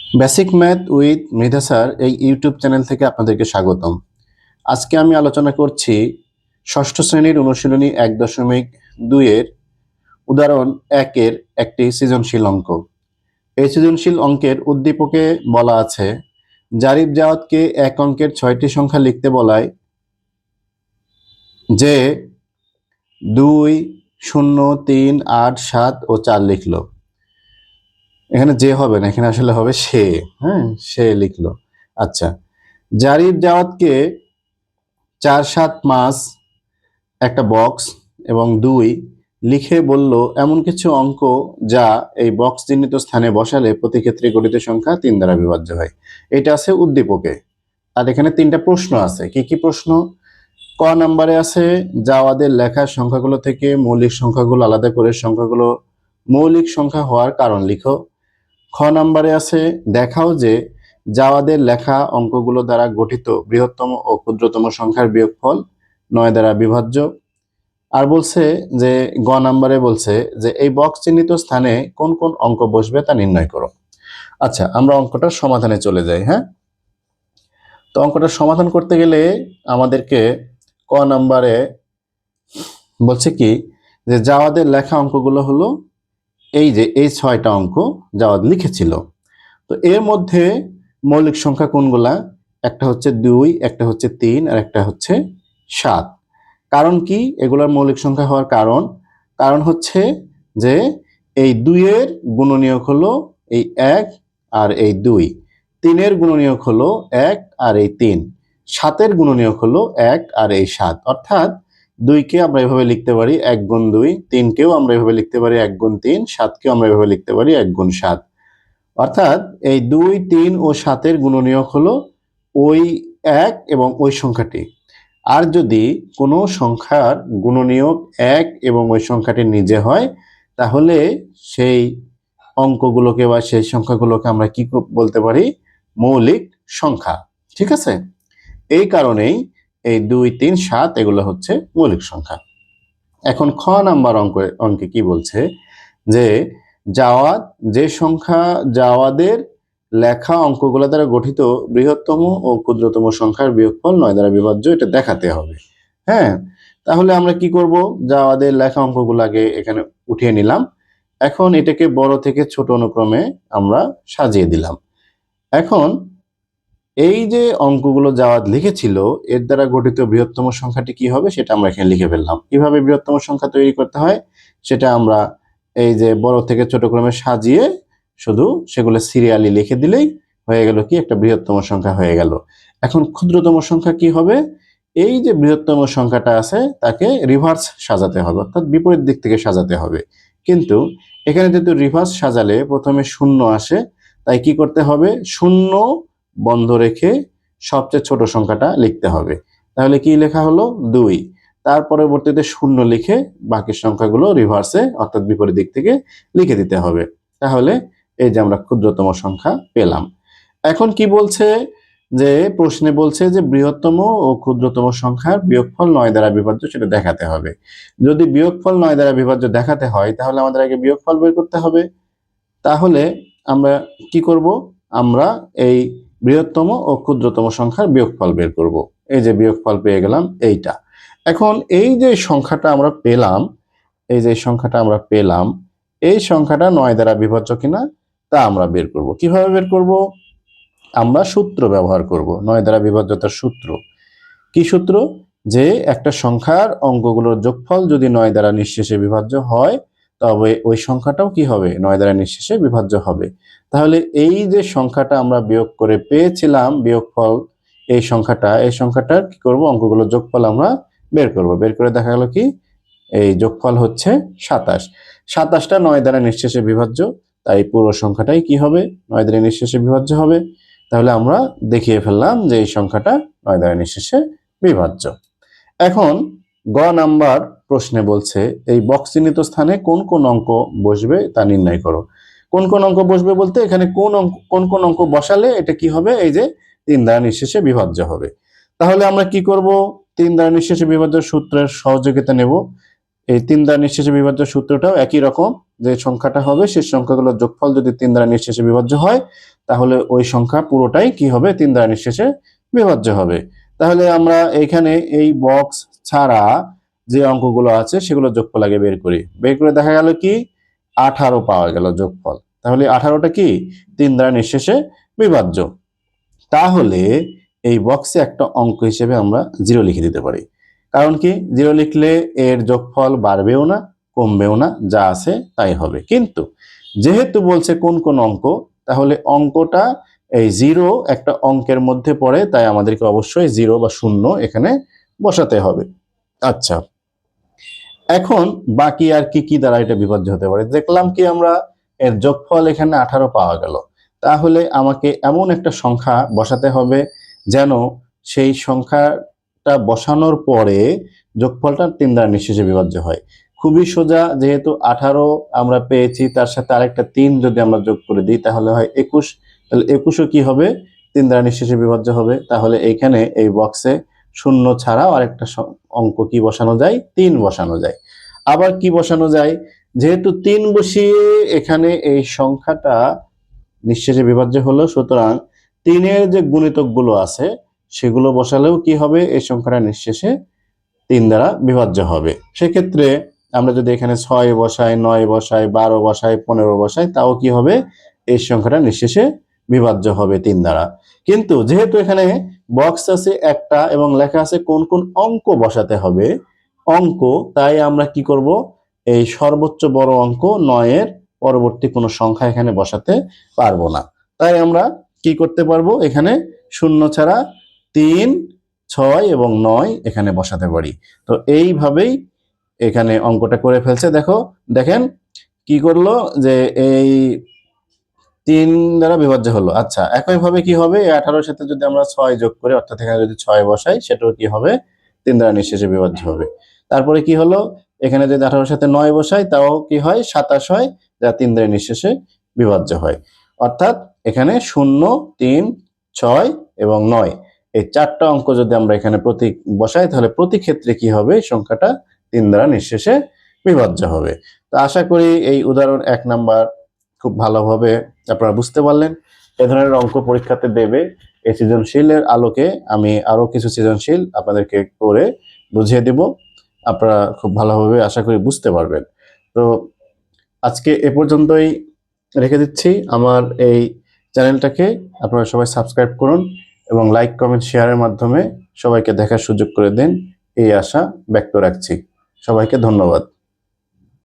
Basic math with Mridha sir এই YouTube channel থেকে আপনাদেরকে স্বাগতম। আজকে আমি আলোচনা করছি ষষ্ঠ শ্রেণীর অনুশীলনী 1.2-এর উদাহরণ 1-এর একটি সৃজনশীল অঙ্ক। এই সৃজনশীল অঙ্কের উদ্দীপকে বলা আছে, জারিফ জাওয়াদকে এক অঙ্কের 6টি সংখ্যা লিখতে বলায় যে 2, 0, 3, 8, 7 ও 4 লিখলো। এখানে যে হবে না, এখানে আসলে হবে সে। সে লিখলো। আচ্ছা, জারিফ জাওয়াদকে 4, 7, 5 একটা বক্স এবং 2 লিখে বলল এমন কিছু অঙ্ক যা এই বক্স চিহ্নিত স্থানে বসালে প্রতি ক্ষেত্রে গঠিত সংখ্যা 3 দ্বারা বিভাজ্য হয়। এটা আছে উদ্দীপকে। আর এখানে 3টা প্রশ্ন আছে। কি কি প্রশ্ন? ক নাম্বারে আছে, জাওয়াদের লেখা সংখ্যাগুলো থেকে মৌলিক সংখ্যাগুলো আলাদা করে সংখ্যাগুলো মৌলিক সংখ্যা হওয়ার কারণ লিখো। খ নাম্বারে আছে, দেখাও যে জাওয়াদের লেখা অঙ্কগুলো দ্বারা গঠিত বৃহত্তম ও ক্ষুদ্রতম সংখ্যার বিয়োগফল 9 দ্বারা বিভাজ্য। আর বলছে যে গ নাম্বারে বলছে যে এই বক্স চিহ্নিত স্থানে কোন কোন অঙ্ক বসবে তা নির্ণয় করো। আচ্ছা, আমরা অঙ্কটার সমাধানে চলে যাই। তো অঙ্কটার সমাধান করতে গেলে আমাদেরকে ক নাম্বারে বলছে কি, যে জাওয়াদের লেখা অঙ্কগুলো হলো এই যে এই 6টা অঙ্ক জাওয়াদ লিখেছিল। তো এর মধ্যে মৌলিক সংখ্যা কোনগুলা? একটা হচ্ছে 2, একটা হচ্ছে 3 আর একটা হচ্ছে 7। কারণ কি এগুলোর মৌলিক সংখ্যা হওয়ার কারণ? কারণ হচ্ছে যে এই 2 এর গুণনীয়ক হলো এই 1 আর এই 2, 3 এর গুণনীয়ক হলো 1 আর এই 3, 7 এর গুণনীয়ক হলো 1 আর এই 7। অর্থাৎ 2 কে আমরা এভাবে লিখতে পারি 1 গুণ 2, 3 কেও আমরা এভাবে লিখতে পারি 1 গুণ 3, 7 কেও আমরা এভাবে লিখতে পারি 1 গুণ 7। অর্থাৎ এই 2, 3 ও 7 এর গুণনীয়ক হলো ওই 1 এবং ওই সংখ্যাটি। আর যদি কোনো সংখ্যার গুণনীয়ক 1 এবং ওই সংখ্যাটি নিজে হয়, তাহলে সেই অঙ্কগুলোকে বা সেই সংখ্যাগুলোকে আমরা কি বলতে পারি? মৌলিক সংখ্যা। ঠিক আছে? এই কারণেই এই 2, 3, 7 এগুলো হচ্ছে মৌলিক সংখ্যা। এখন খ নাম্বার অঙ্কে কি বলছে, যে জাওয়াদ যে সংখ্যা জাওয়াদের লেখা অঙ্কগুলো দ্বারা গঠিত বৃহত্তম ও ক্ষুদ্রতম সংখ্যার বিয়োগফল 9 দ্বারা বিভাজ্য, এটা দেখাতে হবে। তাহলে আমরা কি করব? জাওয়াদের লেখা অঙ্কগুলো আগে এখানে উঠিয়ে নিলাম। এখন এটাকে বড় থেকে ছোট অনুক্রমে আমরা সাজিয়ে দিলাম। এখন এই যে অঙ্কগুলো জাওয়াদ লিখেছিল এর দ্বারা গঠিত বৃহত্তম সংখ্যাটি কি হবে সেটা আমরা এখানে লিখে ফেললাম। কিভাবে বৃহত্তম সংখ্যা তৈরি করতে হয় সেটা আমরা এই যে বড় থেকে ছোট ক্রমে সাজিয়ে শুধু সেগুলো সিরিয়ালি লিখে দিলেই হয়ে গেল কি, একটা বৃহত্তম সংখ্যা হয়ে গেল। এখন ক্ষুদ্রতম সংখ্যা কি হবে? এই যে বৃহত্তম সংখ্যাটা আছে তাকে রিভার্স সাজাতে হবে, অর্থাৎ বিপরীত দিক থেকে সাজাতে হবে। কিন্তু এখানে যেহেতু রিভার্স সাজালে প্রথমে শূন্য আসে, তাই কি করতে হবে? শূন্য বন্ধ রেখে সবচেয়ে ছোট সংখ্যাটা লিখতে হবে। তাহলে কি লেখা হলো? 2। তার পরবর্তীতে শূন্য লিখে বাকি সংখ্যাগুলো রিভার্সে অর্থাৎ বিপরীত দিক থেকে লিখে দিতে হবে। তাহলে এই যে আমরা ক্ষুদ্রতম সংখ্যা পেলাম। এখন কি বলছে, যে প্রশ্নে বলছে যে বৃহত্তম ও ক্ষুদ্রতম সংখ্যার বিয়োগফল 9 দ্বারা বিভাজ্য সেটা দেখাতে হবে। যদি বিয়োগফল 9 দ্বারা বিভাজ্য দেখাতে হয় তাহলে আমাদের আগে বিয়োগফল বের করতে হবে। তাহলে আমরা কি করব? আমরা এই বৃহত্তম ও ক্ষুদ্রতম সংখ্যার বিয়োগফল বের করব। এই যে বিয়োগফল পেয়ে গেলাম এইটা। এখন এই যে সংখ্যাটা আমরা পেলাম, এই সংখ্যাটা 9 দ্বারা বিভাজ্য কিনা তা আমরা বের করব। কিভাবে বের করব? আমরা সূত্র ব্যবহার করব, 9 দ্বারা বিভাজ্যতার সূত্র। কি সূত্র? যে একটা সংখ্যার অঙ্কগুলোর যোগফল যদি 9 দ্বারা নিঃশেষে বিভাজ্য হয় তবে ওই সংখ্যাটাও কি হবে? 9 দ্বারা নিঃশেষে বিভাজ্য হবে। তাহলে এই যে সংখ্যাটা আমরা বিয়োগ করে পেয়েছিলাম বিয়োগফল, এই সংখ্যাটার কি করব? অঙ্কগুলোর যোগফল আমরা বের করব। বের করে দেখা গেল কি এই যোগফল হচ্ছে 27। 27টা 9 দ্বারা নিঃশেষে বিভাজ্য, তাই পুরো সংখ্যাটাই কি হবে? 9 দ্বারা নিঃশেষে বিভাজ্য হবে। তাহলে আমরা দেখিয়ে ফেললাম যে এই সংখ্যাটা 9 দ্বারা নিঃশেষে বিভাজ্য। এখন গ নাম্বার প্রশ্নে বলছে এই বক্স চিহ্নিত স্থানে কোন কোন অঙ্ক বসবে তা নির্ণয় করো। কোন কোন অঙ্ক বসবে বলতে এখানে কোন কোন অঙ্ক বসালে এটা কি হবে? এই যে 3 দ্বারা নিঃশেষে বিভাজ্য হবে। তাহলে আমরা কি করব? 3 দ্বারা নিঃশেষে বিভাজ্য সূত্রের সহযোগিতা নেব। এই 3 দ্বারা নিঃশেষে বিভাজ্য সূত্রটাও একই রকম, যে সংখ্যাটা হবে সেই সংখ্যাগুলোর যোগফল যদি 3 দ্বারা নিঃশেষে বিভাজ্য হয় তাহলে ওই সংখ্যা পুরোটাই কি হবে 3 দ্বারা নিঃশেষে বিভাজ্য হবে। তাহলে আমরা এইখানে এই বক্স ছাড়া যে অঙ্কগুলো আছে সেগুলো যোগফল আগে বের করি। বের করে দেখা গেল কি 18 পাওয়া গেল যোগফল। তাহলে 18টা কি 3 দ্বারা নিঃশেষে বিভাজ্য। তাহলে এই বক্সে একটা অঙ্ক হিসেবে আমরা 0 লিখে দিতে পারি। কারণ কি 0 লিখলে এর যোগফল বাড়বেও না কমবেও না, যা আছে তাই হবে। কিন্তু যেহেতু বলছে কোন কোন অঙ্ক, তাহলে অঙ্কটা এই 0 একটা অঙ্কের মধ্যে পড়ে, তাই আমাদেরকে অবশ্যই 0 বা 0 এখানে বসাতে হবে। আচ্ছা, এখন বাকি আর কি কি দ্বারা এটা বিভাজ্য হতে পারে দেখলাম কি আমরা, এর যোগফল এখানে 18 পাওয়া গেল। তাহলে আমাকে এমন একটা সংখ্যা বসাতে হবে যেন সেই সংখ্যাটা বসানোর পরে যোগফলটা 3 দ্বারা নিঃশেষে বিভাজ্য হয়। খুবই সোজা, যেহেতু 18 আমরা পেয়েছি, তার সাথে আরেকটা 3 যদি আমরা যোগ করে দিই তাহলে হয় 21। তাহলে 21ও কি হবে 3 দ্বারা নিঃশেষে বিভাজ্য হবে। তাহলে এইখানে এই বক্সে 0 ছাড়াও আরেকটা অঙ্ক কি বসানো যায় 3 বসানো যায়। আবার কি বসানো যায়, যেহেতু 3 বসিয়ে এখানে এই সংখ্যাটা নিঃশেষে বিভাজ্য হলো, সুতরাং 3 এর যে গুণিতকগুলো আছে সেগুলো বসালেও কি হবে এই সংখ্যাটা নিঃশেষে 3 দ্বারা বিভাজ্য হবে। সেক্ষেত্রে আমরা যদি এখানে 6 বসাই, 9 বসাই, 12 বসাই, 15 বসাই, তাও কি হবে এই সংখ্যাটা নিঃশেষে বিভাজ্য হবে 3 দ্বারা। কিন্তু যেহেতু এখানে বক্স আছে একটা এবং লেখা আছে কোন কোন অঙ্ক বসাতে হবে অঙ্ক, তাই আমরা কি করব, এই সর্বোচ্চ বড় অঙ্ক 9 এর পরবর্তী কোনো সংখ্যা এখানে বসাতে পারবো না। তাই আমরা কি করতে পারবো, এখানে 0 ছাড়া 3, 6 এবং 9 এখানে বসাতে পারি। তো এইভাবেই এখানে অঙ্কটা করে ফেলছে। দেখেন কি করলো, যে এই 3 দ্বারা বিভাজ্য হলো। আচ্ছা, একইভাবে কি হবে, 18 সাথে যদি আমরা 6 যোগ করি, অর্থাৎ এখানে যদি 6 বসাই, সেটাও কি হবে 3 দ্বারা নিঃশেষে বিভাজ্য হবে। তারপরে কি হলো, এখানে যদি 18 সাথে 9 বসাই, তাও কি হয় 27 হয়, যা 3 দ্বারা নিঃশেষে বিভাজ্য হয়। অর্থাৎ এখানে 0, 3, 6 এবং 9 এই 4টা অঙ্ক যদি আমরা এখানে প্রতীক বসাই, তাহলে প্রতি ক্ষেত্রে কি হবে, সংখ্যাটা 3 দ্বারা নিঃশেষে বিভাজ্য হবে। তো আশা করি এই উদাহরণ 1 নাম্বার খুব ভালোভাবে আপনারা বুঝতে পারলেন। এ ধরনের অঙ্ক পরীক্ষাতে দেবে। এই সৃজনশীলের আলোকে আমি আরো কিছু সৃজনশীল আপনাদেরকে করে বুঝিয়ে দিব, আপনারা খুব ভালোভাবে আশা করি বুঝতে পারবেন। তো আজকে এ পর্যন্তই রেখে দিচ্ছি। আমার এই চ্যানেলটাকে আপনারা সবাই সাবস্ক্রাইব করুন এবং লাইক, কমেন্ট, শেয়ারের মাধ্যমে সবাইকে দেখার সুযোগ করে দিন, এই আশা ব্যক্ত রাখছি। সবাইকে ধন্যবাদ।